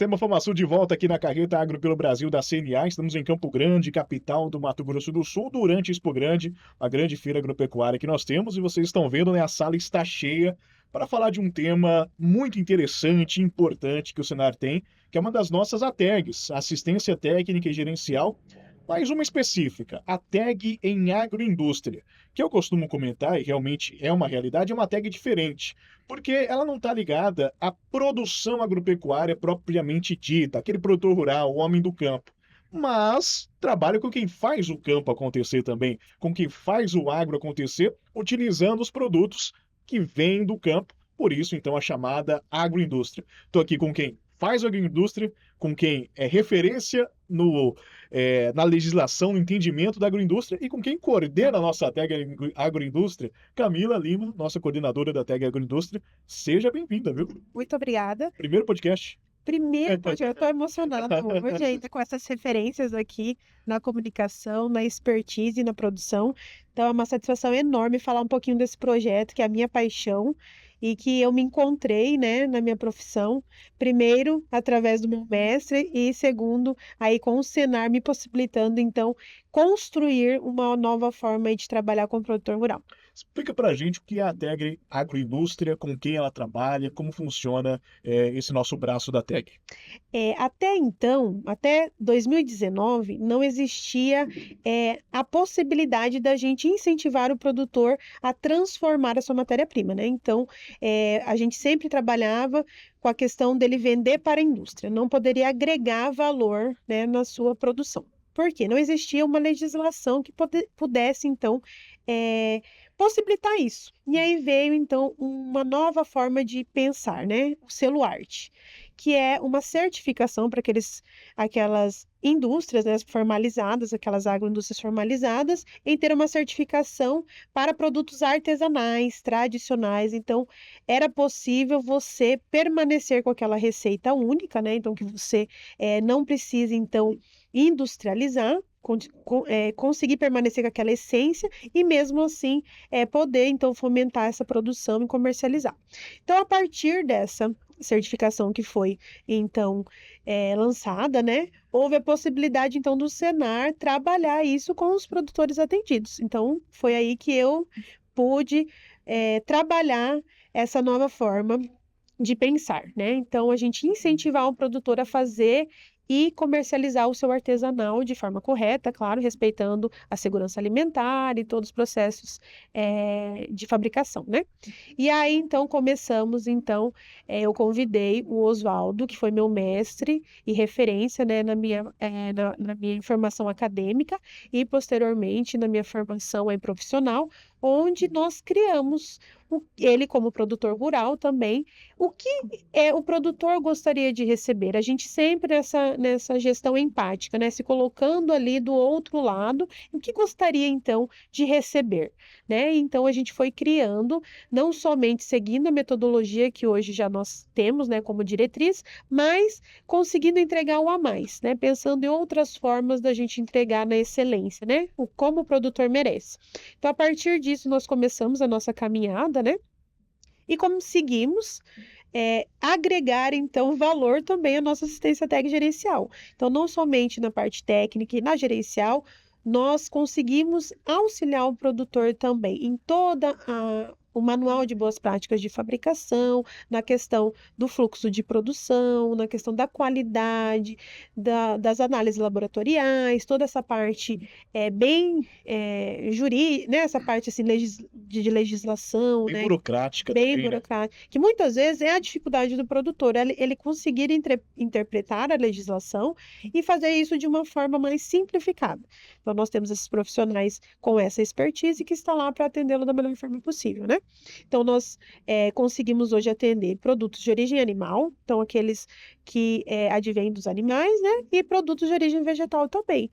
Sistema Famasul de volta aqui na Carreta Agro pelo Brasil da CNA. Estamos em Campo Grande, capital do Mato Grosso do Sul, durante Expo Grande, a grande feira agropecuária que nós temos. E vocês estão vendo, né? A sala está cheia para falar de um tema muito interessante e importante que o Senar tem, que é uma das nossas ATEGs, Assistência Técnica e Gerencial, mais uma específica, a tag em agroindústria, que eu costumo comentar, e realmente é uma realidade, é uma tag diferente, porque ela não está ligada à produção agropecuária propriamente dita, aquele produtor rural, o homem do campo, mas trabalha com quem faz o campo acontecer também, com quem faz o agro acontecer, utilizando os produtos que vêm do campo, por isso então a chamada agroindústria. Estou aqui com quem faz agroindústria, com quem é referência na legislação, no entendimento da agroindústria e com quem coordena a nossa tag agroindústria, Camila Lima, nossa coordenadora da tag agroindústria. Seja bem-vinda, viu? Muito obrigada. Primeiro podcast. Primeiro, porque eu estou emocionada hoje ainda com essas referências aqui na comunicação, na expertise e na produção. Então é uma satisfação enorme falar um pouquinho desse projeto, que é a minha paixão e que eu me encontrei, né, na minha profissão, primeiro através do meu mestre e segundo aí com o Senar me possibilitando então construir uma nova forma aí de trabalhar com o produtor rural. Explica pra gente o que é a tag agroindústria, com quem ela trabalha, como funciona esse nosso braço da tag. Até então, até 2019, não existia, a possibilidade da gente incentivar o produtor a transformar a sua matéria-prima, né. Então, a gente sempre trabalhava com a questão dele vender para a indústria, não poderia agregar valor, né, na sua produção. Por quê? Não existia uma legislação que pudesse então, possibilitar isso. E aí veio então uma nova forma de pensar, né, o selo arte, que é uma certificação para aquelas indústrias, né, formalizadas, aquelas agroindústrias formalizadas, em ter uma certificação para produtos artesanais, tradicionais. Então, era possível você permanecer com aquela receita única, né, então que você, não precisa, então, industrializar, conseguir permanecer com aquela essência e mesmo assim, poder, então, fomentar essa produção e comercializar. Então, a partir dessa certificação que foi, então, lançada, né, houve a possibilidade, então, do Senar trabalhar isso com os produtores atendidos. Então, foi aí que eu pude, trabalhar essa nova forma de pensar, né. Então, a gente incentivar o produtor a fazer e comercializar o seu artesanal de forma correta, claro, respeitando a segurança alimentar e todos os processos, de fabricação, né. E aí, então, começamos, então, eu convidei o Oswaldo, que foi meu mestre e referência, né, na minha formação acadêmica e posteriormente na minha formação aí profissional, onde nós criamos ele como produtor rural também, o que, o produtor gostaria de receber. A gente sempre nessa gestão empática, né, se colocando ali do outro lado, o que gostaria então de receber, né. Então a gente foi criando não somente seguindo a metodologia que hoje já nós temos, né, como diretriz, mas conseguindo entregar o a mais, né, pensando em outras formas da gente entregar na excelência, né, como o produtor merece. Então, a partir disso, nós começamos a nossa caminhada, né, e conseguimos, agregar, então, valor também à nossa assistência técnica gerencial. Então, não somente na parte técnica e na gerencial, nós conseguimos auxiliar o produtor também em toda o manual de boas práticas de fabricação, na questão do fluxo de produção, na questão da qualidade, das análises laboratoriais, toda essa parte bem né, essa parte assim, de legislação, Bem né, burocrática bem também, né? burocrática, que muitas vezes é a dificuldade do produtor, ele conseguir interpretar a legislação e fazer isso de uma forma mais simplificada. Então, nós temos esses profissionais com essa expertise que está lá para atendê-lo da melhor forma possível, né. Então nós, conseguimos hoje atender produtos de origem animal, então aqueles que, advêm dos animais, né, e produtos de origem vegetal também.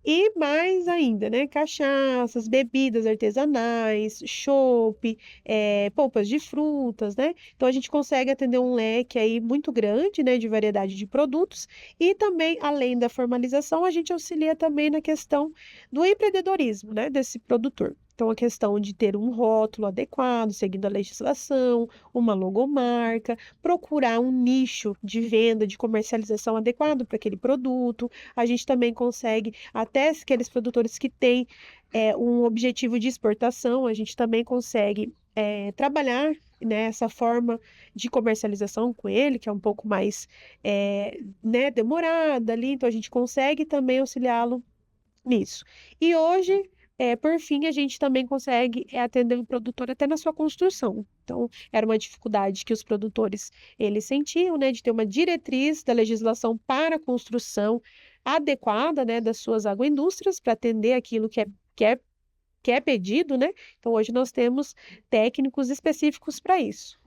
E mais ainda, né, cachaças, bebidas artesanais, chopp, polpas de frutas, né. Então a gente consegue atender um leque aí muito grande, né, de variedade de produtos e também, além da formalização, a gente auxilia também na questão do empreendedorismo, né, desse produtor. Então, a questão de ter um rótulo adequado, seguindo a legislação, uma logomarca, procurar um nicho de venda, de comercialização adequado para aquele produto. A gente também consegue, até aqueles produtores que têm um objetivo de exportação, a gente também consegue trabalhar, né, essa forma de comercialização com ele, que é um pouco mais né, demorada ali, então a gente consegue também auxiliá-lo nisso. E hoje, por fim, a gente também consegue atender o produtor até na sua construção. Então, era uma dificuldade que os produtores eles sentiam, né, de ter uma diretriz da legislação para a construção adequada, né, das suas agroindústrias para atender aquilo que é pedido, né? Então, hoje nós temos técnicos específicos para isso.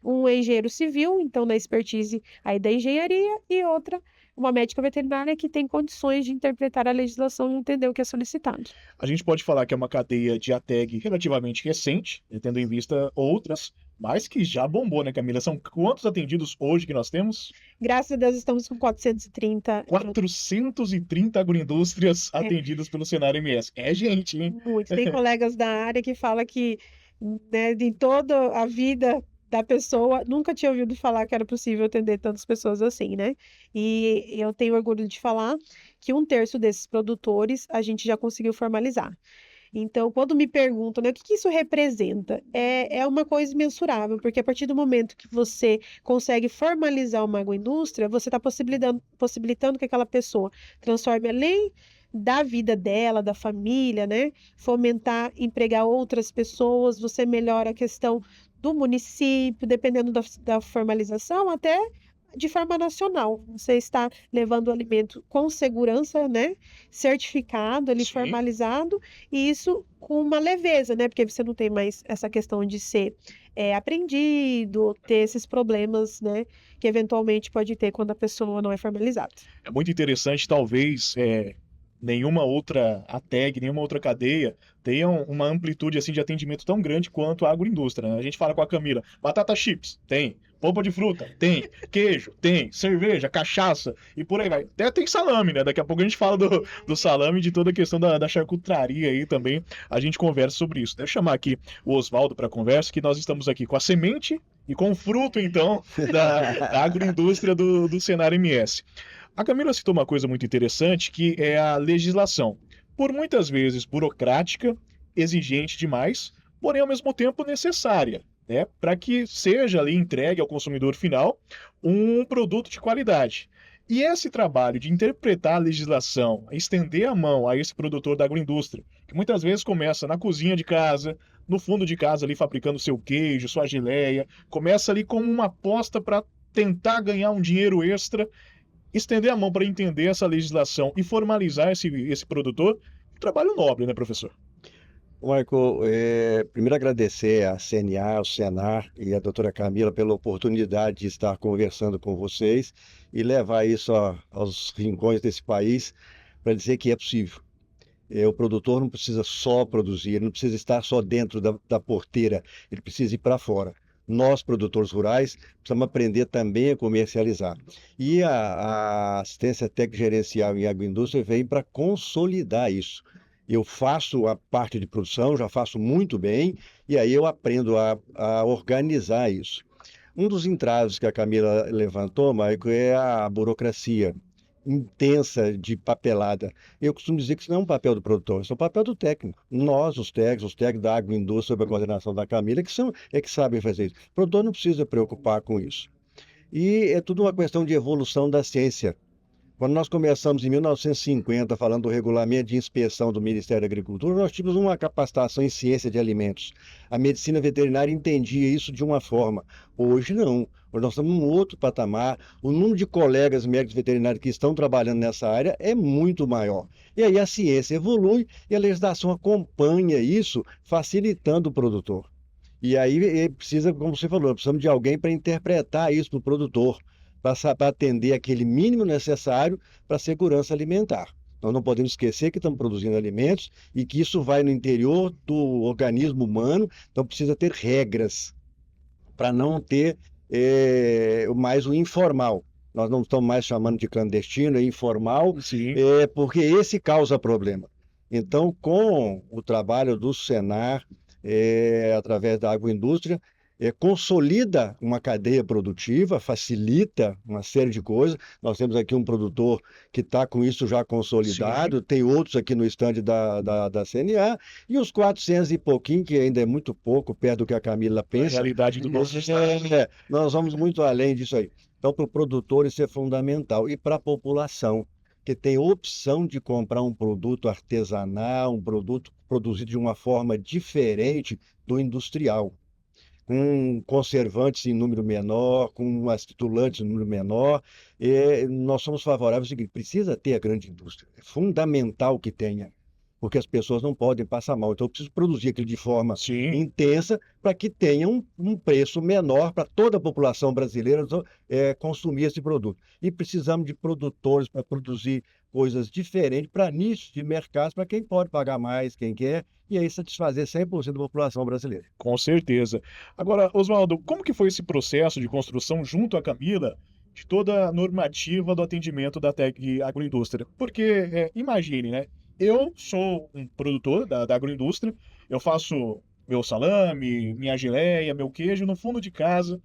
Um engenheiro civil, então, na expertise aí da engenharia, e outra, uma médica veterinária que tem condições de interpretar a legislação e entender o que é solicitado. A gente pode falar que é uma cadeia de ATEG relativamente recente, né, tendo em vista outras, mas que já bombou, né, Camila? São quantos atendidos hoje que nós temos? Graças a Deus estamos com 430. 430 agroindústrias É atendidas pelo Senar MS. É gente, hein? muito. Tem colegas da área que falam que, né, em toda a vida da pessoa, nunca tinha ouvido falar que era possível atender tantas pessoas assim, né? E eu tenho orgulho de falar que 1/3 desses produtores a gente já conseguiu formalizar. Então, quando me perguntam, né, o que que isso representa? É uma coisa imensurável, porque a partir do momento que você consegue formalizar uma agroindústria, você está possibilitando que aquela pessoa transforme além da vida dela, da família, né? Fomentar, empregar outras pessoas, você melhora a questão do município, dependendo da formalização, até de forma nacional. Você está levando o alimento com segurança, né? Certificado, ali Sim. formalizado, e isso com uma leveza, né? Porque você não tem mais essa questão de ser apreendido, ter esses problemas, né? Que eventualmente pode ter quando a pessoa não é formalizada. É muito interessante, talvez, nenhuma outra ATEG, nenhuma outra cadeia tenha uma amplitude, assim, de atendimento tão grande quanto a agroindústria, né. A gente fala com a Camila: batata chips? Tem. Polpa de fruta? Tem. Queijo? Tem. Cerveja, cachaça e por aí vai. Até tem salame, né, daqui a pouco a gente fala do salame e de toda a questão da charcutaria aí também, a gente conversa sobre isso. Deixa eu chamar aqui o Oswaldo para conversa, que nós estamos aqui com a semente e com o fruto, então, da agroindústria do Senar MS. A Camila citou uma coisa muito interessante, que é a legislação. Por muitas vezes burocrática, exigente demais, porém ao mesmo tempo necessária, né, para que seja ali entregue ao consumidor final um produto de qualidade. E esse trabalho de interpretar a legislação, estender a mão a esse produtor da agroindústria, que muitas vezes começa na cozinha de casa, no fundo de casa ali fabricando seu queijo, sua geleia, começa ali como uma aposta para tentar ganhar um dinheiro extra, estender a mão para entender essa legislação e formalizar esse produtor, um trabalho nobre, né, professor? Marco, primeiro agradecer à CNA, ao Senar e à doutora Camila pela oportunidade de estar conversando com vocês e levar isso aos rincões desse país para dizer que é possível. O produtor não precisa só produzir, ele não precisa estar só dentro da porteira, ele precisa ir para fora. Nós, produtores rurais, precisamos aprender também a comercializar. E a assistência técnica gerencial em agroindústria vem para consolidar isso. Eu faço a parte de produção, já faço muito bem, e aí eu aprendo a organizar isso. Um dos entraves que a Camila levantou, Maico, é a burocracia intensa de papelada. Eu costumo dizer que isso não é um papel do produtor, isso é um papel do técnico. Nós, os técnicos da agroindústria, sob a coordenação da Camila, que sabem fazer isso. O produtor não precisa preocupar com isso. E é tudo uma questão de evolução da ciência. Quando nós começamos em 1950, falando do regulamento de inspeção do Ministério da Agricultura, nós tínhamos uma capacitação em ciência de alimentos. A medicina veterinária entendia isso de uma forma. Hoje não. Hoje nós estamos num outro patamar. O número de colegas médicos veterinários que estão trabalhando nessa área é muito maior. E aí a ciência evolui e a legislação acompanha isso, facilitando o produtor. E aí precisa, como você falou, precisamos de alguém para interpretar isso para o produtor, para atender aquele mínimo necessário para a segurança alimentar. Nós não podemos esquecer que estamos produzindo alimentos e que isso vai no interior do organismo humano, então precisa ter regras para não ter mais o informal. Nós não estamos mais chamando de clandestino, é informal, Sim. porque esse causa problema. Então, com o trabalho do Senar, através da agroindústria, consolida uma cadeia produtiva, facilita uma série de coisas. Nós temos aqui um produtor que está com isso já consolidado, tem outros aqui no estande da CNA, e os 400 e pouquinho, que ainda é muito pouco, perto do que a Camila A pensa. realidade do nosso estado. Nós vamos muito além disso aí. Então, para o produtor, isso é fundamental. E para a população, que tem opção de comprar um produto artesanal, um produto produzido de uma forma diferente do industrial, com conservantes em número menor, com acidulantes em número menor. Nós somos favoráveis ao seguinte: precisa ter a grande indústria. É fundamental que tenha, porque as pessoas não podem passar mal. Então, eu preciso produzir aquilo de forma Sim, intensa para que tenha um preço menor para toda a população brasileira consumir esse produto. E precisamos de produtores para produzir coisas diferentes para nichos de mercado, para quem pode pagar mais, quem quer, e aí satisfazer 100% da população brasileira. com certeza. Agora, Oswaldo, como que foi esse processo de construção junto à Camila de toda a normativa do atendimento da Teg Agroindústria? Porque, imagine, né? Eu sou um produtor da agroindústria, eu faço meu salame, minha geleia, meu queijo no fundo de casa.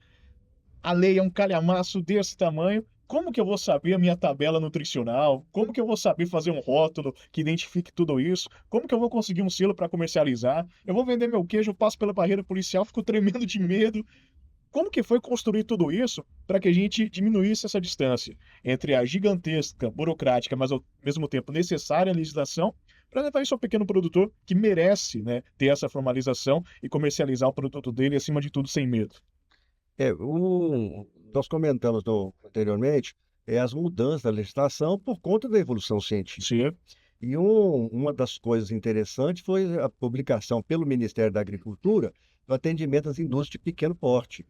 A lei é um calhamaço desse tamanho. Como que eu vou saber a minha tabela nutricional? Como que eu vou saber fazer um rótulo que identifique tudo isso? Como que eu vou conseguir um selo para comercializar? Eu vou vender meu queijo, eu passo pela barreira policial, fico tremendo de medo. Como que foi construir tudo isso para que a gente diminuísse essa distância entre a gigantesca, burocrática, mas ao mesmo tempo necessária legislação, para levar isso ao pequeno produtor que merece, né, ter essa formalização e comercializar o produto dele, acima de tudo, sem medo? Nós comentamos anteriormente as mudanças da legislação por conta da evolução científica. Sim, E uma das coisas interessantes foi a publicação pelo Ministério da Agricultura do atendimento às indústrias de pequeno porte.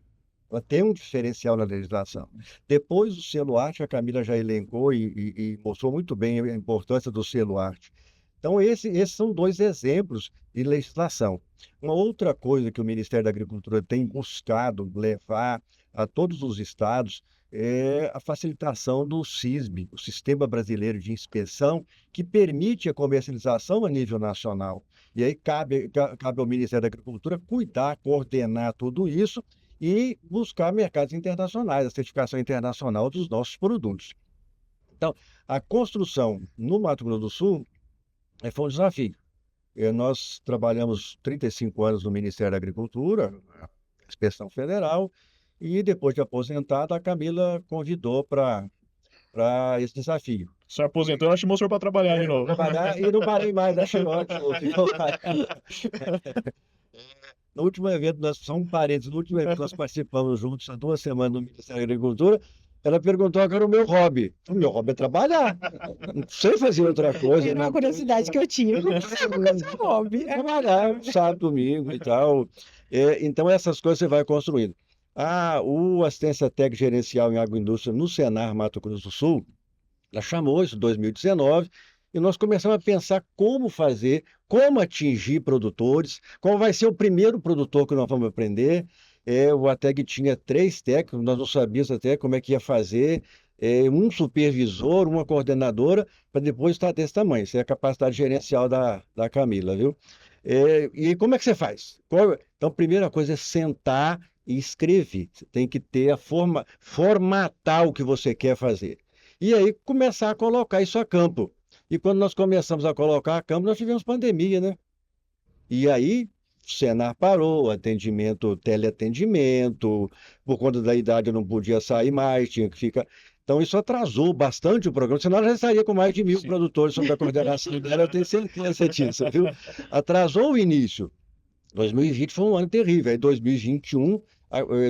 Ela tem um diferencial na legislação. Depois, o selo arte, a Camila já elencou e mostrou muito bem a importância do selo arte. Então, esses são dois exemplos de legislação. Uma outra coisa que o Ministério da Agricultura tem buscado levar a todos os estados é a facilitação do SISB, o Sistema Brasileiro de Inspeção, que permite a comercialização a nível nacional. E aí cabe ao Ministério da Agricultura cuidar, coordenar tudo isso e buscar mercados internacionais, a certificação internacional dos nossos produtos. Então, a construção no Mato Grosso do Sul foi um desafio. Nós trabalhamos 35 anos no Ministério da Agricultura, inspeção federal, e depois de aposentada, a Camila convidou para esse desafio. o senhor aposentou, ela chamou o senhor para trabalhar de novo. Trabalhar e não parei mais, achei ótimo. No último evento, só um parênteses, no último evento que nós participamos juntos há 2 semanas no Ministério da Agricultura, ela perguntou qual era o meu hobby. O meu hobby é trabalhar. Não sei fazer outra coisa. Era uma curiosidade que eu tinha. Como que sabe qual é o seu hobby? Trabalhar, sábado, domingo e tal. Então, essas coisas você vai construindo. O Assistência Técnica Gerencial em Agroindústria no Senar Mato Grosso do Sul, ela chamou isso em 2019, e nós começamos a pensar como fazer, como atingir produtores, qual vai ser o primeiro produtor que nós vamos aprender. O ATEG tinha 3 técnicos, nós não sabíamos até como é que ia fazer, um supervisor, uma coordenadora, para depois estar desse tamanho. Isso é a capacidade gerencial da Camila, viu? E como é que você faz? Então, a primeira coisa é sentar e escrever. Você tem que ter formatar o que você quer fazer. E aí começar a colocar isso a campo. E quando nós começamos a colocar a campo, nós tivemos pandemia, né? E aí o Senar parou, teleatendimento, por conta da idade eu não podia sair mais, tinha que ficar. Então isso atrasou bastante o programa, senão já estaria com mais de 1.000 produtores sob a coordenação dela, eu tenho certeza disso, viu? Atrasou o início. 2020 foi um ano terrível, aí 2021,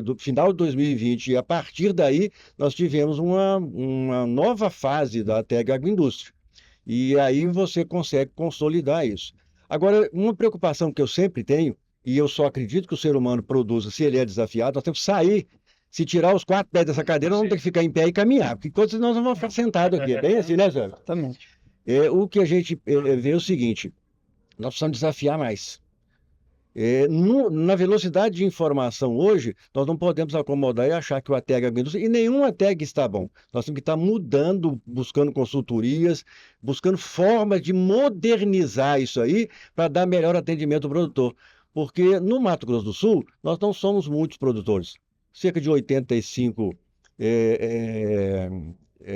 do final de 2020 e a partir daí nós tivemos uma nova fase da TEG Agroindústria. E aí você consegue consolidar isso. Agora, uma preocupação que eu sempre tenho, e eu só acredito que o ser humano produza se ele é desafiado, nós temos que sair. Se tirar os 4 pés dessa cadeira, nós vamos ter que ficar em pé e caminhar, porque enquanto senão nós vamos ficar sentados aqui. É bem assim, né, Zé? Exatamente. O que a gente vê é o seguinte: nós precisamos desafiar mais. Na velocidade de informação hoje, nós não podemos acomodar e achar que o ATEG é bem, e nenhum ATEG está bom. Nós temos que estar mudando, buscando consultorias, buscando formas de modernizar isso aí para dar melhor atendimento ao produtor. Porque no Mato Grosso do Sul, nós não somos muitos produtores. Cerca de 85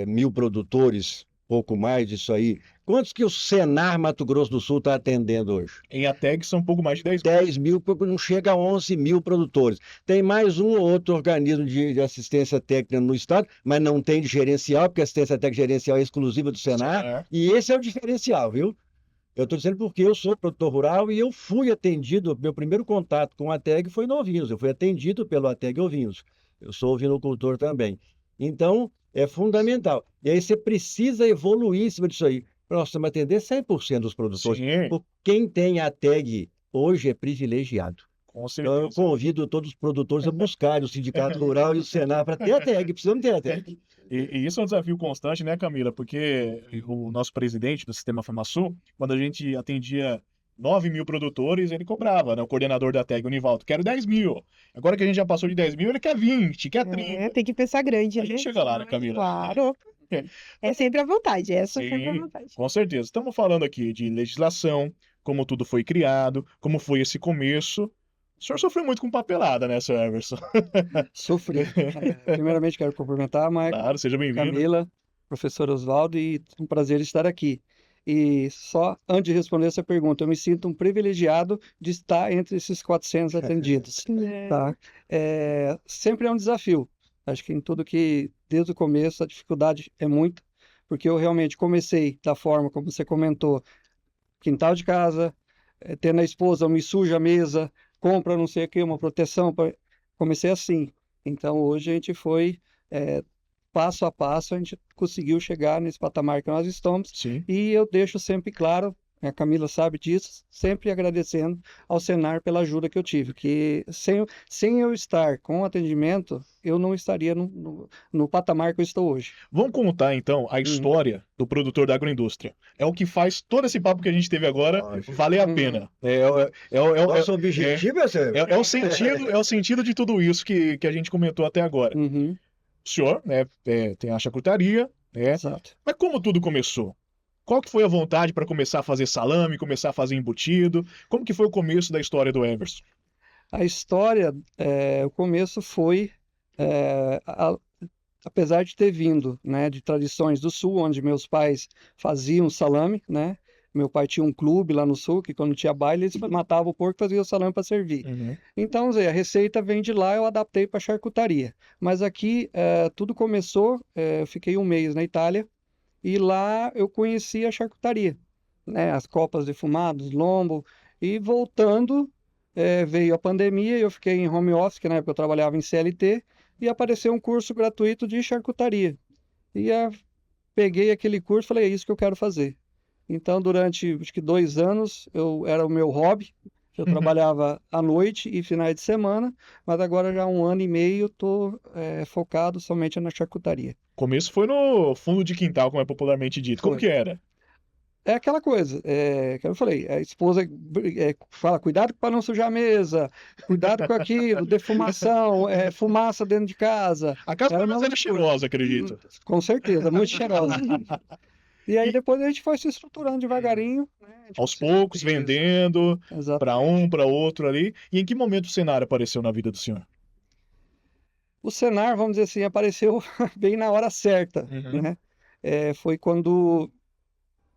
mil produtores, pouco mais disso aí. Quantos que o Senar Mato Grosso do Sul está atendendo hoje? Em ATEG são um pouco mais de 10 mil. 10 mil, não chega a 11 mil produtores. Tem mais um ou outro organismo de assistência técnica no estado, mas não tem de gerencial, porque a assistência técnica gerencial é exclusiva do Senar, e esse é o diferencial, viu? Eu estou dizendo porque eu sou produtor rural e eu fui atendido, meu primeiro contato com a ATEG foi no Ovinhos, eu fui atendido pelo ATEG Ovinhos. Eu sou ovinocultor também. Então, é fundamental. E aí você precisa evoluir em cima disso aí. Para nós precisamos atender 100% dos produtores. Sim, Porque quem tem a ATEG hoje é privilegiado. com Então, eu certeza. convido todos os produtores a buscarem o Sindicato Rural e o Senar para ter a ATEG. Precisamos ter a ATEG. E isso é um desafio constante, né, Camila? Porque o nosso presidente do Sistema FamaSul, quando a gente atendia 9 mil produtores, ele cobrava, né? O coordenador da TEG, o Nivaldo, quero 10 mil. Agora que a gente já passou de 10 mil, ele quer 20, quer 30. Tem que pensar grande, A né? gente chega lá, né, Camila? Claro. É sempre a vontade, essa é sempre a Sim, vontade. com certeza. Estamos falando aqui de legislação, como tudo foi criado, como foi esse começo. O senhor sofreu muito com papelada, né, Sr. Everson? Sofri. Primeiramente, quero cumprimentar a Maicon, Claro, seja bem-vindo. Camila, professor Oswaldo, e um prazer estar aqui. E só antes de responder essa pergunta, eu me sinto um privilegiado de estar entre esses 400 atendidos. Tá? Sempre é um desafio. Acho que em tudo que, desde o começo, a dificuldade é muita, porque eu realmente comecei da forma como você comentou, quintal de casa, tendo a esposa, me suja a mesa, compra não sei o que, uma proteção. Comecei assim. Então, hoje a gente foi passo a passo, a gente conseguiu chegar nesse patamar que nós estamos. Sim. E eu deixo sempre claro, a Camila sabe disso, sempre agradecendo ao Senar pela ajuda que eu tive, que sem eu estar com o atendimento, eu não estaria no patamar que eu estou hoje. Vamos contar, então, a história do produtor da agroindústria. É o que faz todo esse papo que a gente teve agora valer a pena. Nosso objetivo É o sentido de tudo isso que a gente comentou até agora. Uhum, O senhor, né, tem a charcutaria, né? exato. Mas como tudo começou? Qual que foi a vontade para começar a fazer salame, começar a fazer embutido? Como que foi o começo da história do Everson? A história, o começo foi, apesar de ter vindo, né, de tradições do Sul, onde meus pais faziam salame, né? Meu pai tinha um clube lá no Sul, que quando tinha baile, eles matavam o porco e faziam o salame para servir. Então, Zé, a receita vem de lá, eu adaptei para charcutaria. Mas aqui, tudo começou, eu fiquei um mês na Itália, e lá eu conheci a charcutaria, né? As copas defumadas, lombo, e voltando, veio a pandemia, eu fiquei em home office, que na época eu trabalhava em CLT, e apareceu um curso gratuito de charcutaria. E peguei aquele curso e falei, é isso que eu quero fazer. Então, durante, acho que 2 anos, era o meu hobby. Eu trabalhava à noite e finais de semana, mas agora já há 1 ano e meio estou focado somente na charcutaria. O começo foi no fundo de quintal, como é popularmente dito. Como Foi. que era? É aquela coisa, que eu falei, a esposa fala, cuidado para não sujar a mesa, cuidado com aquilo, defumação, fumaça dentro de casa. A casa Era pelo menos uma era cheirosa, acredito. Com certeza, muito cheirosa. E aí depois a gente foi se estruturando devagarinho, né? A gente Aos conseguiu poucos, isso. vendendo Exato. para um, para outro ali. E em que momento o cenário apareceu na vida do senhor? O Senar, vamos dizer assim, apareceu bem na hora certa, né? Foi quando,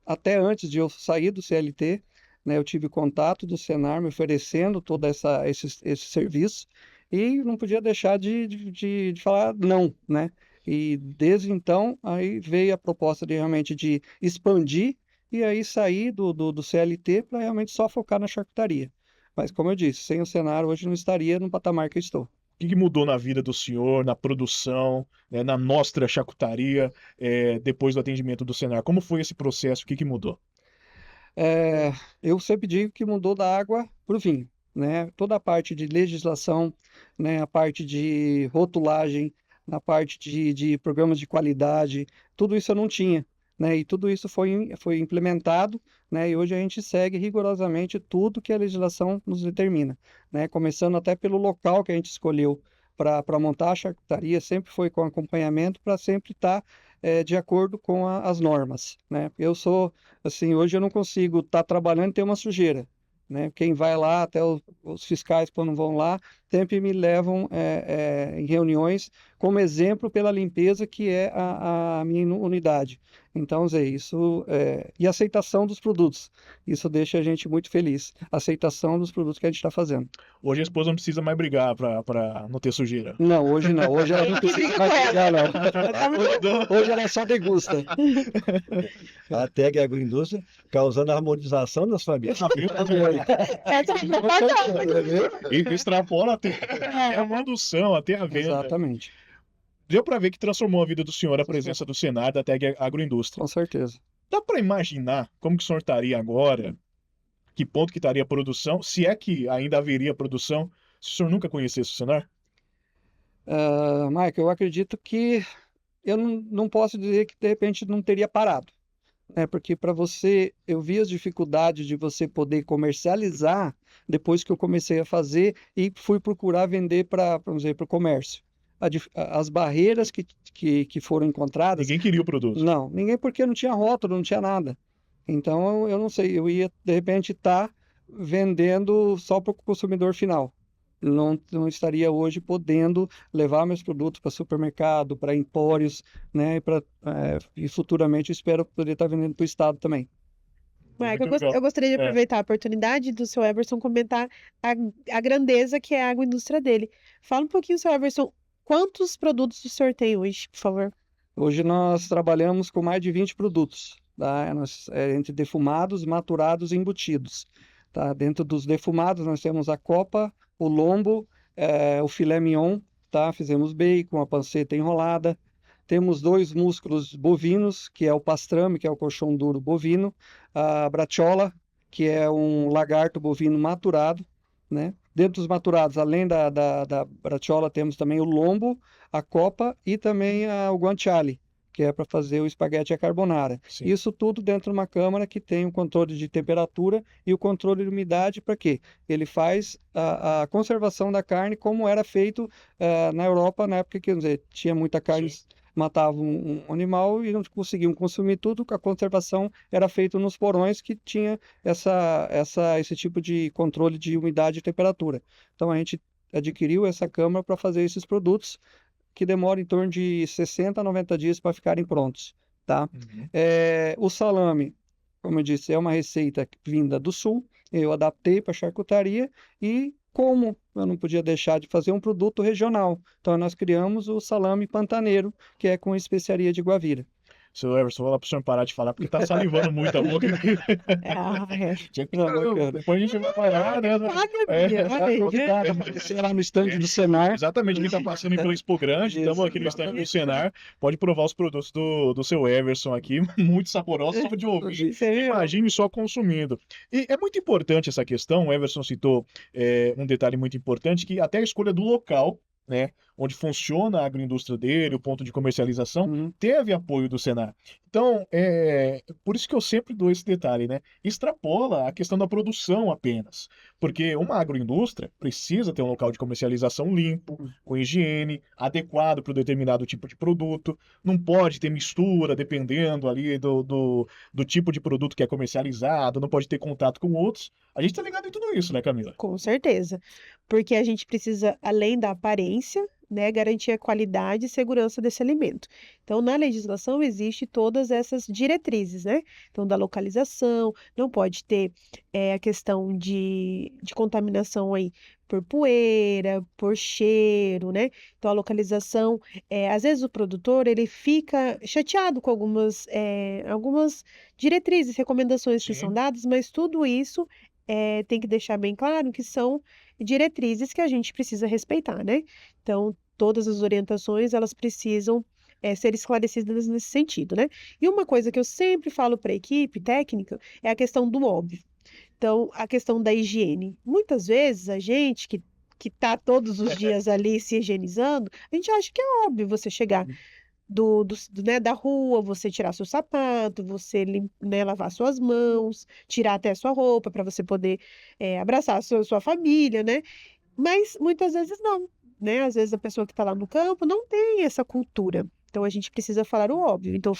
até antes de eu sair do CLT, né, eu tive contato do Senar me oferecendo todo esse serviço e não podia deixar de falar não, né? E desde então, aí veio a proposta de realmente de expandir e aí sair do CLT para realmente só focar na charcutaria. Mas como eu disse, sem o Senar hoje não estaria no patamar que eu estou. O que mudou na vida do senhor, na produção, né, na nossa charcutaria, depois do atendimento do Senar? Como foi esse processo? O que mudou? Eu sempre digo que mudou da água para o vinho, né? Toda a parte de legislação, né? A parte de rotulagem, na parte de programas de qualidade, tudo isso eu não tinha, né? E tudo isso foi implementado, né? E hoje a gente segue rigorosamente tudo que a legislação nos determina, né? Começando até pelo local que a gente escolheu para montar a charcutaria, sempre foi com acompanhamento para sempre estar de acordo com as normas, né? Eu sou, assim, hoje eu não consigo estar trabalhando e ter uma sujeira, né? Quem vai lá, até os fiscais quando vão lá, sempre me levam em reuniões como exemplo pela limpeza que é a minha unidade. Então, Zé, isso e a aceitação dos produtos, isso deixa a gente muito feliz. A aceitação dos produtos que a gente está fazendo. Hoje a esposa não precisa mais brigar para não ter sujeira. Não, hoje não. Hoje ela não precisa mais brigar, não. Hoje ela só degusta. A TEG Agroindústria causando harmonização das famílias. E extrapola até a produção, até a venda. Exatamente. Deu para ver que transformou a vida do senhor a presença do Senar da TEG Agroindústria. Com certeza. Dá para imaginar como que o senhor estaria agora? Que ponto que estaria a produção? Se é que ainda haveria produção, se o senhor nunca conhecesse o Senar? Michael, eu acredito que eu não posso dizer que de repente não teria parado, né? Porque para você, eu vi as dificuldades de você poder comercializar depois que eu comecei a fazer e fui procurar vender para, vamos dizer, para o comércio. As barreiras que foram encontradas. Ninguém queria o produto. Não, ninguém, porque não tinha rótulo, não tinha nada. Então eu não sei, eu ia de repente estar vendendo só para o consumidor final. Não estaria hoje podendo levar meus produtos para supermercado, para empórios, né? E futuramente eu espero poder estar vendendo para o estado também. Michael, Muito legal. eu gostaria de aproveitar a oportunidade do seu Everson comentar a grandeza que é a agroindústria dele. Fala um pouquinho, seu Everson, quantos produtos o senhor tem hoje, por favor? Hoje nós trabalhamos com mais de 20 produtos, tá? Entre defumados, maturados e embutidos. Tá? Dentro dos defumados nós temos a copa, o lombo, o filé mignon, tá? Fizemos bacon, a panceta enrolada. Temos 2 músculos bovinos, que é o pastrame, que é o colchão duro bovino, a brachola, que é um lagarto bovino maturado, né? Dentro dos maturados, além da brachola, temos também o lombo, a copa e também o guanciale, que é para fazer o espaguete à carbonara. Sim. Isso tudo dentro de uma câmara que tem o controle de temperatura e o controle de umidade. Para quê? Ele faz a conservação da carne como era feito na Europa, na época que, quer dizer, tinha muita carne, Sim. matava um animal e não conseguiam consumir tudo. A conservação era feita nos porões que tinha esse tipo de controle de umidade e temperatura. Então a gente adquiriu essa câmara para fazer esses produtos, que demora em torno de 60 a 90 dias para ficarem prontos, tá? Uhum. O salame, como eu disse, é uma receita vinda do sul, eu adaptei para charcutaria e como eu não podia deixar de fazer um produto regional, então nós criamos o salame pantaneiro, que é com especiaria de guavira. Seu Everson, vou lá pro senhor parar de falar, porque tá salivando muito a boca. Tinha que... Depois a gente vai parar, né? Convidado, aparecer lá no stand do Senar. Exatamente, quem tá passando pelo Expo Grande, estamos aqui no stand do Senar, pode provar os produtos do seu Everson aqui, muito saborosos, só de ouvir. Imagine só consumindo. E é muito importante essa questão, o Everson citou um detalhe muito importante, que até a escolha do local, né, onde funciona a agroindústria dele, o ponto de comercialização, teve apoio do Senar. Então, por isso que eu sempre dou esse detalhe, né? Extrapola a questão da produção apenas. Porque uma agroindústria precisa ter um local de comercialização limpo, com higiene, adequado para um determinado tipo de produto. Não pode ter mistura, dependendo ali do tipo de produto que é comercializado, não pode ter contato com outros. A gente tá ligado em tudo isso, né, Camila? Com certeza. Porque a gente precisa, além da aparência, né, garantir a qualidade e segurança desse alimento. Então, na legislação existe todas essas diretrizes, né? Então, da localização, não pode ter a questão de contaminação aí por poeira, por cheiro, né? Então, a localização, às vezes o produtor, ele fica chateado com algumas diretrizes, recomendações que são dadas, mas tudo isso tem que deixar bem claro que são diretrizes que a gente precisa respeitar, né? Então, todas as orientações, elas precisam ser esclarecidas nesse sentido, né? E uma coisa que eu sempre falo para a equipe técnica é a questão do óbvio. Então, a questão da higiene. Muitas vezes, a gente que está todos os dias ali se higienizando, a gente acha que é óbvio você chegar né, da rua, você tirar seu sapato, você né, lavar suas mãos, tirar até sua roupa para você poder abraçar a sua família, né? Mas muitas vezes não, né? Às vezes a pessoa que está lá no campo não tem essa cultura. Então a gente precisa falar o óbvio. Então,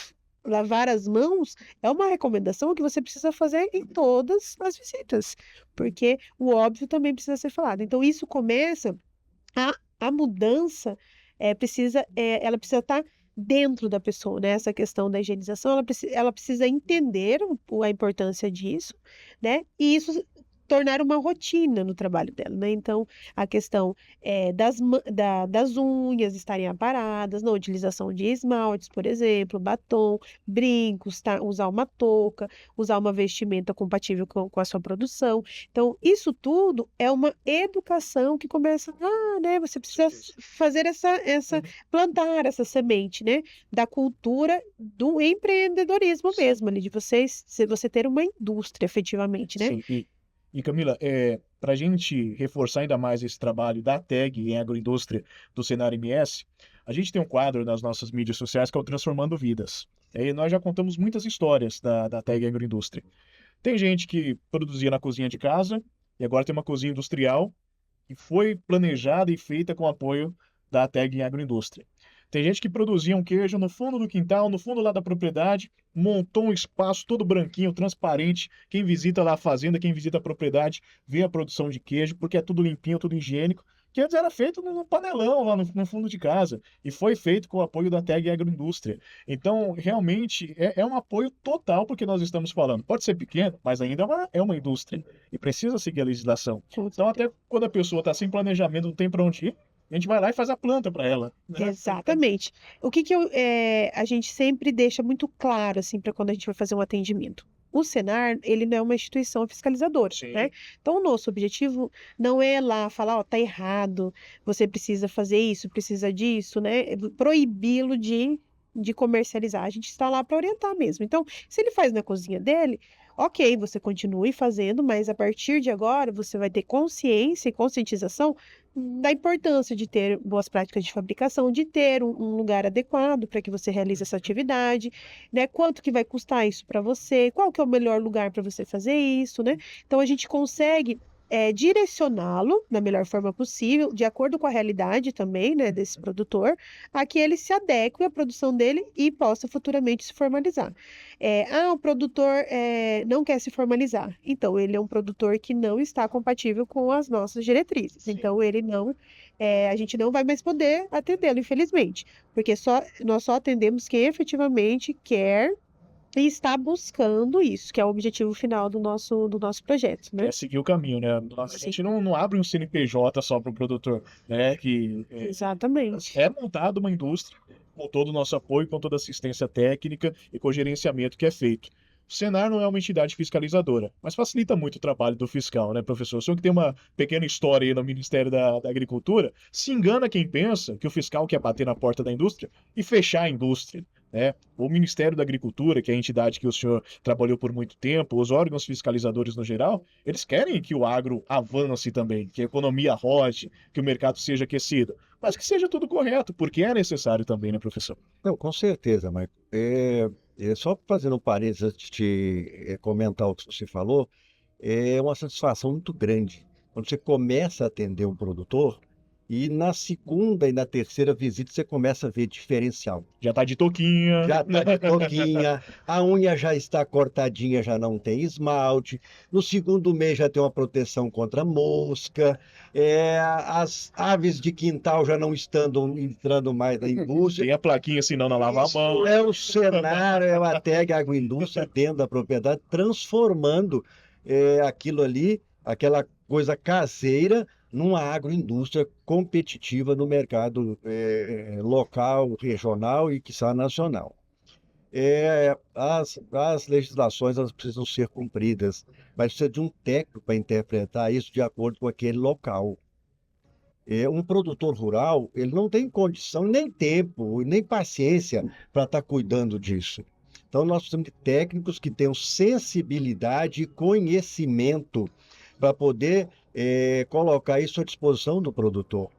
lavar as mãos é uma recomendação que você precisa fazer em todas as visitas, porque o óbvio também precisa ser falado. Então, isso começa a mudança ela precisa estar dentro da pessoa, né? Essa questão da higienização, ela precisa entender a importância disso, né? E isso tornar uma rotina no trabalho dela, né? Então, a questão das unhas estarem aparadas, na utilização de esmaltes, por exemplo, batom, brincos, tá? Usar uma touca, usar uma vestimenta compatível com a sua produção. Então, isso tudo é uma educação que começa, né? Você precisa fazer plantar essa semente, né? Da cultura do empreendedorismo mesmo, ali, de você ter uma indústria efetivamente, né? Sim, e Camila, para a gente reforçar ainda mais esse trabalho da TAG em agroindústria do Senar MS, a gente tem um quadro nas nossas mídias sociais que é o Transformando Vidas. E nós já contamos muitas histórias da TAG Agroindústria. Tem gente que produzia na cozinha de casa e agora tem uma cozinha industrial que foi planejada e feita com apoio da TAG em Agroindústria. Tem gente que produzia um queijo no fundo do quintal, no fundo lá da propriedade, montou um espaço todo branquinho, transparente. Quem visita lá a fazenda, quem visita a propriedade, vê a produção de queijo, porque é tudo limpinho, tudo higiênico, que antes era feito no panelão lá no fundo de casa, e foi feito com o apoio da TAG Agroindústria. Então, realmente, é um apoio total porque nós estamos falando. Pode ser pequeno, mas ainda é uma indústria, e precisa seguir a legislação. Então, até quando a pessoa está sem planejamento, não tem para onde ir, a gente vai lá e faz a planta para ela, né? Exatamente. O que a gente sempre deixa muito claro, assim, para quando a gente vai fazer um atendimento. O Senar, ele não é uma instituição fiscalizadora, né? Sim. Então, o nosso objetivo não é lá falar, ó, tá errado, você precisa fazer isso, precisa disso, né? Proibi-lo de comercializar. A gente está lá para orientar mesmo. Então, se ele faz na cozinha dele, ok, você continue fazendo, mas a partir de agora você vai ter consciência e conscientização da importância de ter boas práticas de fabricação, de ter um lugar adequado para que você realize essa atividade, né? Quanto que vai custar isso para você? Qual que é o melhor lugar para você fazer isso, né? Então a gente consegue direcioná-lo da melhor forma possível, de acordo com a realidade também, né, desse produtor, a que ele se adeque à produção dele e possa futuramente se formalizar. O produtor não quer se formalizar. Então, ele é um produtor que não está compatível com as nossas diretrizes. Sim. Então, a gente não vai mais poder atendê-lo, infelizmente, porque nós só atendemos quem efetivamente quer e está buscando isso, que é o objetivo final do nosso projeto, né? É seguir o caminho, né? A Sim. gente não abre um CNPJ só para o produtor, né? Exatamente. É montada uma indústria com todo o nosso apoio, com toda a assistência técnica e com o gerenciamento que é feito. O Senar não é uma entidade fiscalizadora, mas facilita muito o trabalho do fiscal, né, professor? O senhor que tem uma pequena história aí no Ministério da Agricultura, se engana quem pensa que o fiscal quer bater na porta da indústria e fechar a indústria, né? O Ministério da Agricultura, que é a entidade que o senhor trabalhou por muito tempo, os órgãos fiscalizadores no geral, eles querem que o agro avance também, que a economia rode, que o mercado seja aquecido, mas que seja tudo correto, porque é necessário também, né, professor? Não, com certeza, Maicon. Só fazendo um parênteses antes de comentar o que você falou, é uma satisfação muito grande quando você começa a atender um produtor e na segunda e na terceira visita você começa a ver diferencial. Já tá de touquinha. Já está de touquinha, a unha já está cortadinha, já não tem esmalte. No segundo mês já tem uma proteção contra mosca. As aves de quintal já não estão entrando mais na indústria. Tem a plaquinha assim, não lava a mão. Isso é o cenário, é a TAG Agroindústria dentro da propriedade, transformando aquilo ali, aquela coisa caseira, numa agroindústria competitiva no mercado local, regional e, quiçá, nacional. As legislações elas precisam ser cumpridas, mas precisa de um técnico para interpretar isso de acordo com aquele local. Um produtor rural, ele não tem condição, nem tempo, nem paciência para estar cuidando disso. Então, nós precisamos de técnicos que tenham sensibilidade e conhecimento para poder colocar isso à disposição do produtor.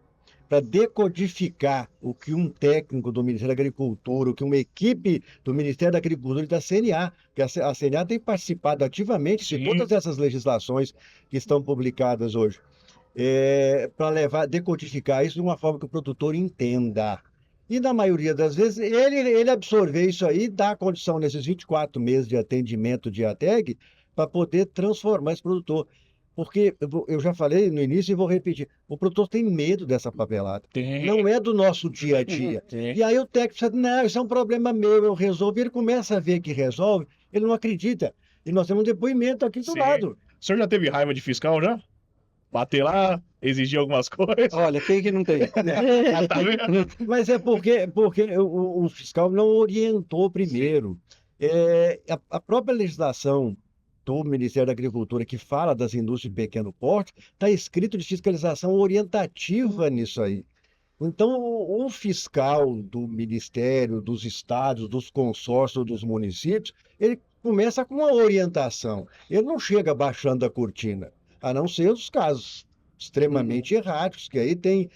para decodificar o que um técnico do Ministério da Agricultura, o que uma equipe do Ministério da Agricultura e da CNA, porque a CNA tem participado ativamente de Sim. todas essas legislações que estão publicadas hoje, para decodificar isso de uma forma que o produtor entenda. E na maioria das vezes, ele absorver isso aí, dá a condição nesses 24 meses de atendimento de ATEG, para poder transformar esse produtor. Porque eu já falei no início e vou repetir, o produtor tem medo dessa papelada. Tem. Não é do nosso dia a dia. Tem. E aí o técnico fala, não, isso é um problema meu, eu resolvo. E ele começa a ver que resolve, ele não acredita. E nós temos um depoimento aqui do Sim. lado. O senhor já teve raiva de fiscal já? Bater lá, exigir algumas coisas? Olha, quem que não tem? Ah, tá vendo? Mas é porque o fiscal não orientou primeiro. A própria legislação do Ministério da Agricultura, que fala das indústrias de pequeno porte, está escrito de fiscalização orientativa nisso aí. Então, o fiscal do Ministério, dos estados, dos consórcios, dos municípios, ele começa com uma orientação. Ele não chega baixando a cortina, a não ser os casos extremamente erráticos, que aí tem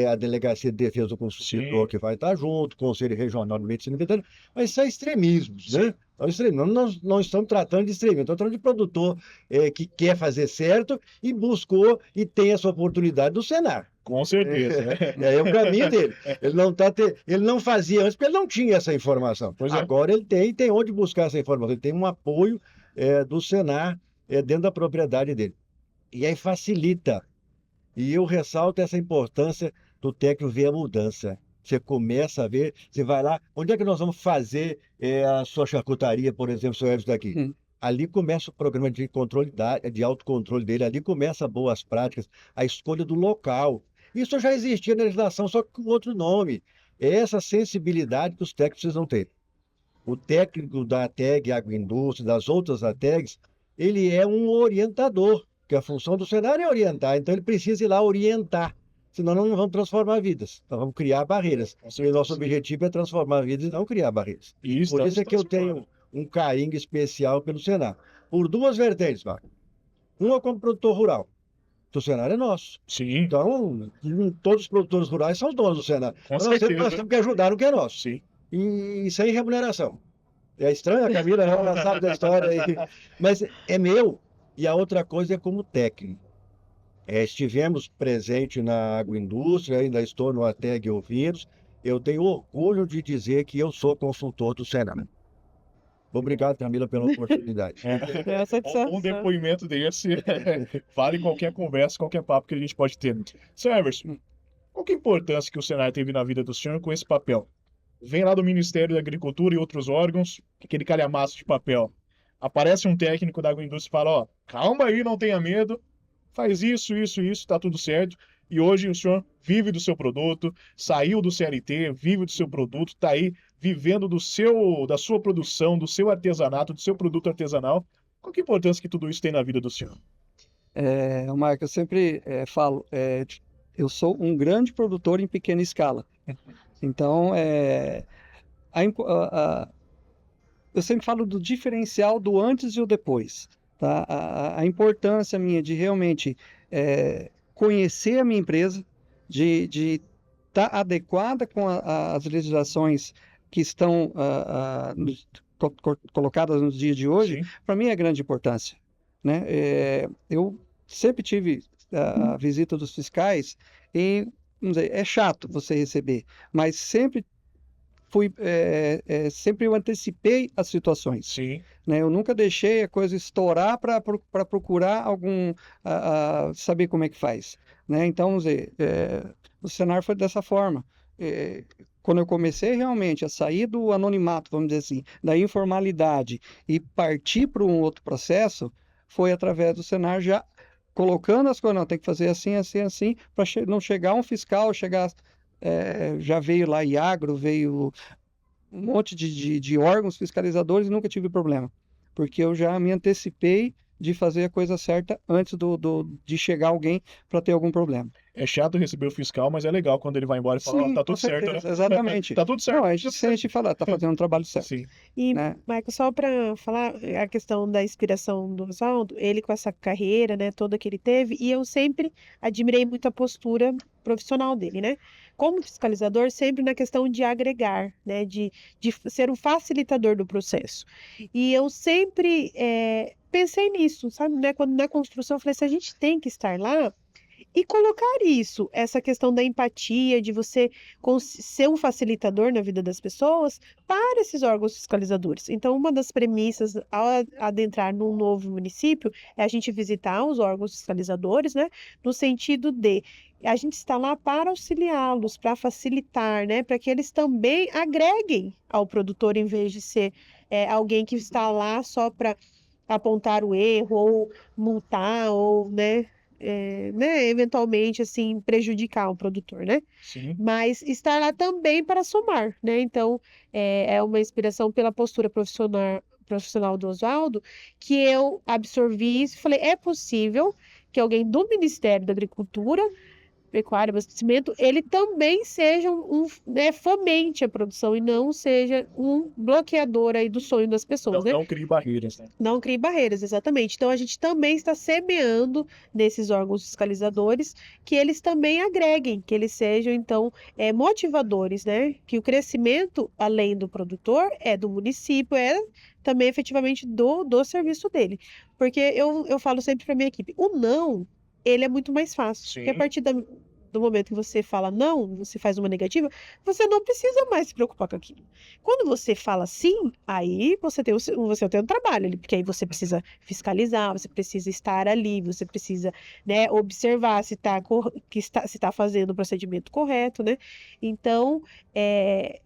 a Delegacia de Defesa do Consumidor Sim. que vai estar junto, o Conselho Regional de Medicina Veterinária, mas isso é extremismos, né? Nós não estamos tratando de extremismo, estamos tratando de produtor que quer fazer certo e buscou e tem essa oportunidade do Senar. Com certeza. É o caminho dele. Ele não fazia antes, porque ele não tinha essa informação. Pois é. Agora ele tem onde buscar essa informação. Ele tem um apoio do Senar dentro da propriedade dele. E aí facilita. E eu ressalto essa importância do técnico ver a mudança. Você começa a ver, você vai lá, onde é que nós vamos fazer a sua charcutaria, por exemplo, seu Edson daqui? Ali começa o programa de controle, de autocontrole dele, ali começa boas práticas, a escolha do local. Isso já existia na legislação, só que com outro nome. É essa sensibilidade que os técnicos precisam ter. O técnico da ATEG, Agroindústria, das outras ATEGs, ele é um orientador, porque a função do cenário é orientar, então ele precisa ir lá orientar, senão nós não vamos transformar vidas, nós vamos criar barreiras. O nosso objetivo é transformar vidas e não criar barreiras. Isso, Por isso é que eu tenho um carinho especial pelo Senar. Por duas vertentes, Marco. Uma como produtor rural. O Senar é nosso. Sim. Então, todos os produtores rurais são donos do Senar. Com Nós certeza. temos que ajudar no que é nosso. Sim. E sem remuneração. É estranho, a Camila ela sabe da história aí. Mas é meu. E a outra coisa é como técnico. Estivemos presentes na agroindústria, ainda estou no ATEG Ouvidos. Eu tenho orgulho de dizer que eu sou consultor do Senar. Obrigado, Camila, pela oportunidade. É a satisfação. Um depoimento desse vale qualquer conversa, qualquer papo que a gente pode ter. Seu Everson, qual que é a importância que o Senar teve na vida do senhor com esse papel? Vem lá do Ministério da Agricultura e outros órgãos, aquele calhamaço de papel. Aparece um técnico da agroindústria e fala, ó, calma aí, não tenha medo, faz isso, tá tudo certo. E hoje o senhor vive do seu produto, saiu do CLT, vive do seu produto, está aí vivendo da sua produção, do seu artesanato, do seu produto artesanal. Qual que é a importância que tudo isso tem na vida do senhor? Marco, eu sempre falo, eu sou um grande produtor em pequena escala. Então, eu sempre falo do diferencial do antes e o depois. Tá? A importância minha de realmente conhecer a minha empresa, de estar adequada com as legislações que estão colocadas nos dias de hoje, para mim é grande importância. Né? Eu sempre tive a visita dos fiscais e, vamos dizer, é chato você receber, mas sempre sempre eu antecipei as situações. Sim. Né? Eu nunca deixei a coisa estourar para procurar saber como é que faz. Né? Então, vamos dizer, o Senar foi dessa forma. Quando eu comecei realmente a sair do anonimato, vamos dizer assim, da informalidade e partir para um outro processo, foi através do Senar já colocando as coisas, não, tem que fazer assim, assim, assim, para não chegar um fiscal, já veio lá Iagro, veio um monte de órgãos fiscalizadores e nunca tive problema, porque eu já me antecipei de fazer a coisa certa antes de chegar alguém para ter algum problema. É chato receber o fiscal, mas é legal quando ele vai embora e fala, ó, Sim, tá com tudo certo, né? certeza, exatamente. Tá tudo certo. Não, a gente sente e fala, tá fazendo o trabalho certo, Sim. E, né? Michael, só para falar a questão da inspiração do Oswaldo, ele com essa carreira, né, toda que ele teve, e eu sempre admirei muito a postura profissional dele, né? Como fiscalizador, sempre na questão de agregar, né, de ser um facilitador do processo. E eu sempre pensei nisso, sabe? Né? Quando na construção eu falei assim, a gente tem que estar lá e colocar isso, essa questão da empatia, de você ser um facilitador na vida das pessoas para esses órgãos fiscalizadores. Então, uma das premissas ao adentrar num novo município é a gente visitar os órgãos fiscalizadores, né? No sentido de a gente está lá para auxiliá-los, para facilitar, né? Para que eles também agreguem ao produtor, em vez de ser alguém que está lá só para apontar o erro ou multar ou, né, eventualmente, assim, prejudicar o produtor, né? Sim. Mas estar lá também para somar, né? Então, é uma inspiração pela postura profissional do Oswaldo, que eu absorvi isso e falei, é possível que alguém do Ministério da Agricultura, Pecuária e Abastecimento, ele também seja né, fomente a produção e não seja um bloqueador aí do sonho das pessoas, né? Não crie barreiras, né? Não crie barreiras, exatamente. Então, a gente também está semeando nesses órgãos fiscalizadores que eles também agreguem, que eles sejam, então, motivadores, né? Que o crescimento, além do produtor, é do município, é também efetivamente do serviço dele. Porque eu falo sempre para minha equipe, o não, ele é muito mais fácil. Porque a Sim. partir do momento que você fala não, você faz uma negativa, você não precisa mais se preocupar com aquilo. Quando você fala sim, aí você tem um trabalho ali, porque aí você precisa fiscalizar, você precisa estar ali, você precisa, né, observar se está fazendo o procedimento correto, né? Então,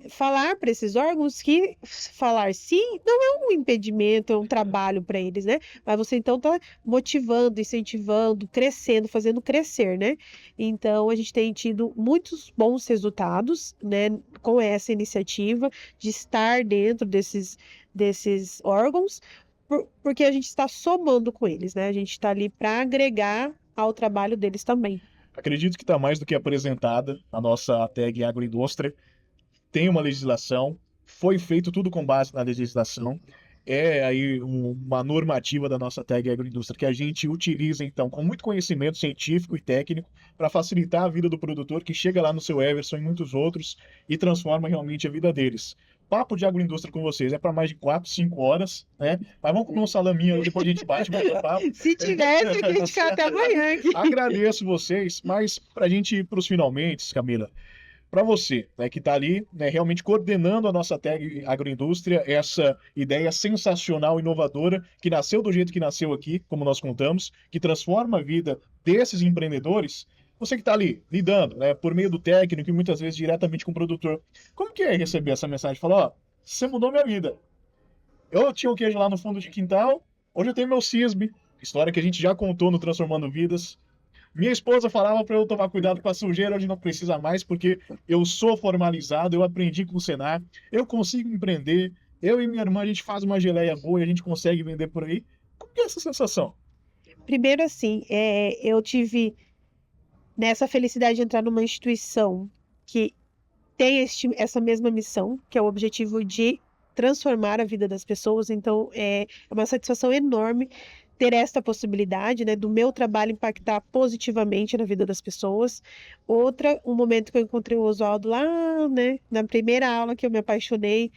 falar para esses órgãos que falar sim não é um impedimento, é um trabalho para eles, né? Mas você então está motivando, incentivando, crescendo, fazendo crescer, né? Então, a gente tem tido muitos bons resultados, né, com essa iniciativa de estar dentro desses órgãos, porque a gente está somando com eles, né? A gente está ali para agregar ao trabalho deles também. Acredito que está mais do que apresentada a nossa tag agroindústria. Tem uma legislação, foi feito tudo com base na legislação. É aí uma normativa da nossa tag agroindústria que a gente utiliza, então, com muito conhecimento científico e técnico para facilitar a vida do produtor que chega lá no seu Everson e muitos outros e transforma realmente a vida deles. Papo de agroindústria com vocês é para mais de 4, 5 horas, né? Mas vamos comer um salaminho, depois a gente bate mais papo. Se tivesse, a gente ficar até amanhã aqui. Agradeço vocês, mas para a gente ir para os finalmente, Camila, para você, né, que está ali, né, realmente coordenando a nossa tag agroindústria, essa ideia sensacional, inovadora, que nasceu do jeito que nasceu aqui, como nós contamos, que transforma a vida desses empreendedores, você que está ali, lidando, né, por meio do técnico e muitas vezes diretamente com o produtor, como que é receber essa mensagem? Falar, ó, você mudou minha vida. Eu tinha o queijo lá no fundo de quintal, hoje eu tenho meu cisbe, história que a gente já contou no Transformando Vidas. Minha esposa falava para eu tomar cuidado com a sujeira, hoje não precisa mais, porque eu sou formalizado, eu aprendi com o Senar, eu consigo empreender, eu e minha irmã, a gente faz uma geleia boa e a gente consegue vender por aí. Como que é essa sensação? Primeiro, assim, eu tive nessa felicidade de entrar numa instituição que tem essa mesma missão, que é o objetivo de transformar a vida das pessoas. Então, é uma satisfação enorme ter esta possibilidade, né, do meu trabalho impactar positivamente na vida das pessoas. Um momento que eu encontrei o Oswaldo lá, né, na primeira aula que eu me apaixonei,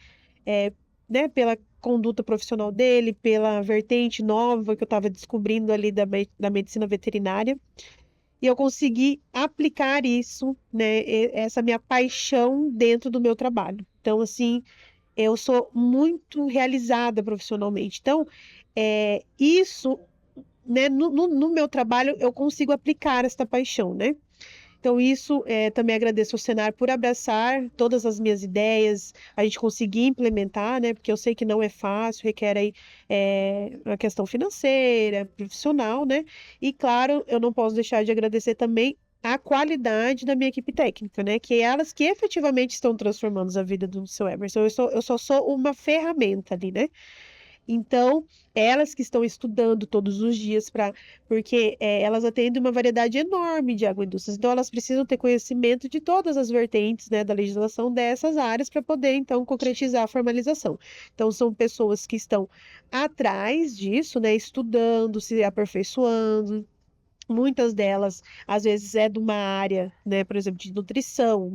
né, pela conduta profissional dele, pela vertente nova que eu estava descobrindo ali da medicina veterinária. E eu consegui aplicar isso, né, essa minha paixão dentro do meu trabalho. Então, assim, eu sou muito realizada profissionalmente. Então, isso, né, no meu trabalho, eu consigo aplicar esta paixão, né? Então, isso, também agradeço ao Senar por abraçar todas as minhas ideias, a gente conseguir implementar, né? Porque eu sei que não é fácil, requer aí uma questão financeira, profissional, né? E, claro, eu não posso deixar de agradecer também a qualidade da minha equipe técnica, né? Que é elas que efetivamente estão transformando a vida do seu Emerson. Eu só sou uma ferramenta ali, né? Então, elas que estão estudando todos os dias porque elas atendem uma variedade enorme de agroindústrias, então elas precisam ter conhecimento de todas as vertentes, né, da legislação dessas áreas para poder, então, concretizar a formalização. Então, são pessoas que estão atrás disso, né, estudando, se aperfeiçoando. Muitas delas, às vezes, é de uma área, né, por exemplo, de nutrição,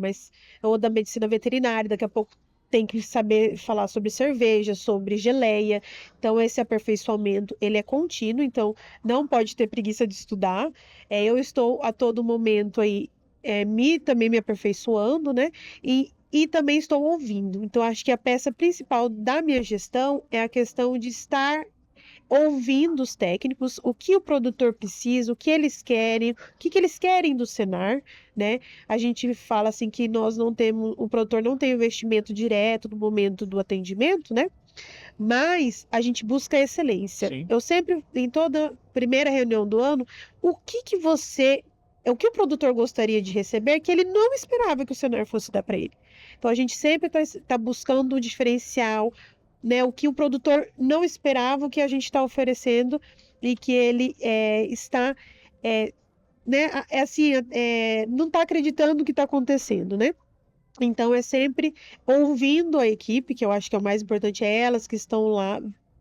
ou da medicina veterinária, daqui a pouco tem que saber falar sobre cerveja, sobre geleia. Então, esse aperfeiçoamento, ele é contínuo, então não pode ter preguiça de estudar. Eu estou a todo momento aí, também me aperfeiçoando, né, e também estou ouvindo. Então, acho que a peça principal da minha gestão é a questão de estar ouvindo os técnicos, o que o produtor precisa, o que eles querem, o que eles querem do Senar, né? A gente fala assim que nós não temos, o produtor não tem investimento direto no momento do atendimento, né? Mas a gente busca excelência. Sim. Eu sempre, em toda primeira reunião do ano, o que o produtor gostaria de receber que ele não esperava que o Senar fosse dar para ele. Então a gente sempre tá buscando um diferencial, né, o que o produtor não esperava, o que a gente está oferecendo e que ele está, né, assim, não está acreditando no que está acontecendo, né? Então é sempre ouvindo a equipe, que eu acho que é o mais importante, é elas que estão lá,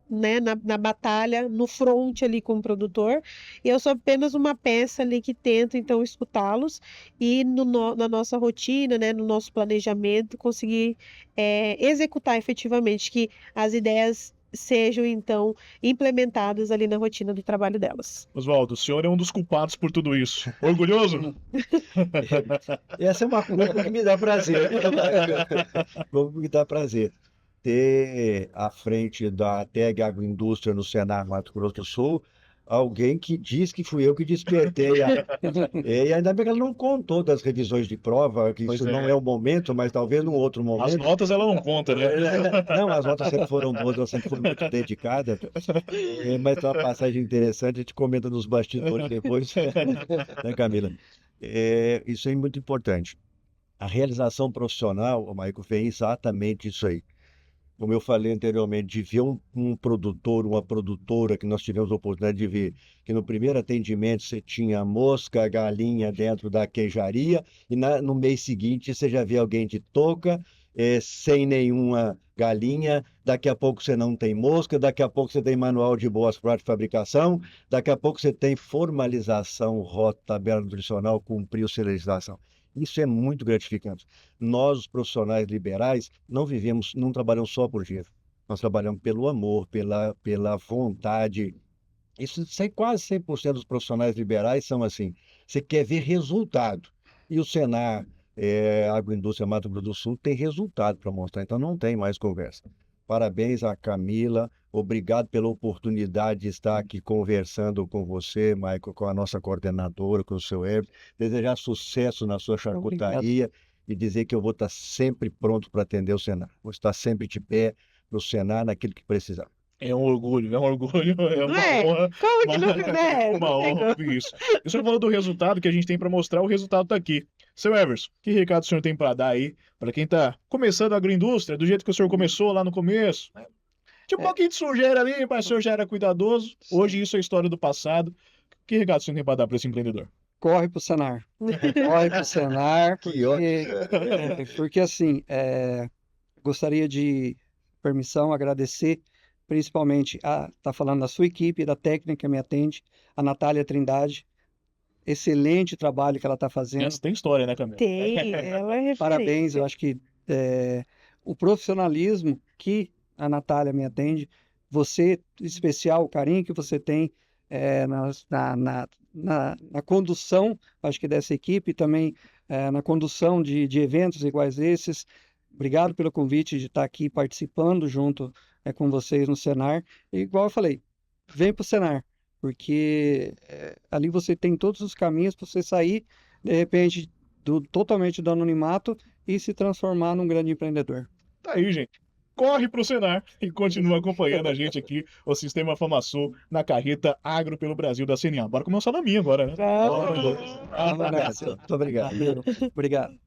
né, na batalha, no front ali com o produtor, e eu sou apenas uma peça ali que tenta então escutá-los e na nossa rotina, né, no nosso planejamento, conseguir executar efetivamente que as ideias sejam então implementadas ali na rotina do trabalho delas. Oswaldo, o senhor é um dos culpados por tudo isso. Orgulhoso? Essa é uma coisa que me dá prazer. Como me dá prazer. Ter à frente da TEG Agroindústria no Senar Mato Grosso do Sul alguém que diz que fui eu que despertei. E ainda bem que ela não contou das revisões de prova, que Pois isso é. não é o momento, mas talvez num outro As momento. notas ela não conta, né? Não, as notas sempre foram boas, ela sempre foi muito dedicada. Mas tem uma passagem interessante, a gente comenta nos bastidores depois, né, Camila? Isso é muito importante. A realização profissional, o Maico, vem exatamente isso aí. Como eu falei anteriormente, de ver um produtor, uma produtora que nós tivemos a oportunidade de ver, que no primeiro atendimento você tinha mosca, galinha dentro da queijaria, e no mês seguinte você já vê alguém de touca, sem nenhuma galinha, daqui a pouco você não tem mosca, daqui a pouco você tem manual de boas práticas de fabricação, daqui a pouco você tem formalização, rota, tabela nutricional, cumpriu sua legislação. Isso é muito gratificante. Nós, os profissionais liberais, não trabalhamos só por dinheiro. Nós trabalhamos pelo amor, pela vontade. Quase 100% dos profissionais liberais são assim. Você quer ver resultado. E o Senar, Agroindústria Mato Grosso do Sul, tem resultado para mostrar. Então não tem mais conversa. Parabéns à Camila. Obrigado pela oportunidade de estar aqui conversando com você, Maico, com a nossa coordenadora, com o seu Everton. Desejar sucesso na sua charcutaria e dizer que eu vou estar sempre pronto para atender o Senar. Vou estar sempre de pé no Senar, naquilo que precisar. É um orgulho, é uma honra. Como que não, né? Uma honra ouvir isso. E o senhor falou do resultado que a gente tem para mostrar, o resultado está aqui. Seu Everson, que recado o senhor tem para dar aí para quem está começando a agroindústria, do jeito que o senhor começou lá no começo? Tinha um pouquinho de sujeira ali, mas o senhor já era cuidadoso. Hoje isso é história do passado. Que recado o senhor tem para dar para esse empreendedor? Corre para o Senar. Corre para o Senar, Que ótimo. porque assim, gostaria de permissão, agradecer principalmente tá falando da sua equipe, da técnica que me atende, a Natália Trindade. Excelente trabalho que ela está fazendo. Essa tem história, né, Camila? Tem, ela é referência. Parabéns, eu acho que o profissionalismo que a Natália me atende, você, em especial, o carinho que você tem na condução, acho que dessa equipe, também na condução de eventos iguais esses. Obrigado pelo convite de estar aqui participando junto com vocês no Senar. E, igual eu falei, vem para o Senar, porque ali você tem todos os caminhos para você sair, de repente, totalmente do anonimato e se transformar num grande empreendedor. Tá aí, gente. Corre pro Senar e continua acompanhando a gente aqui, o Sistema FamaSul, na carreta Agro pelo Brasil da CNA. Bora começar na minha agora, né? Vamos. Muito obrigado. Obrigado.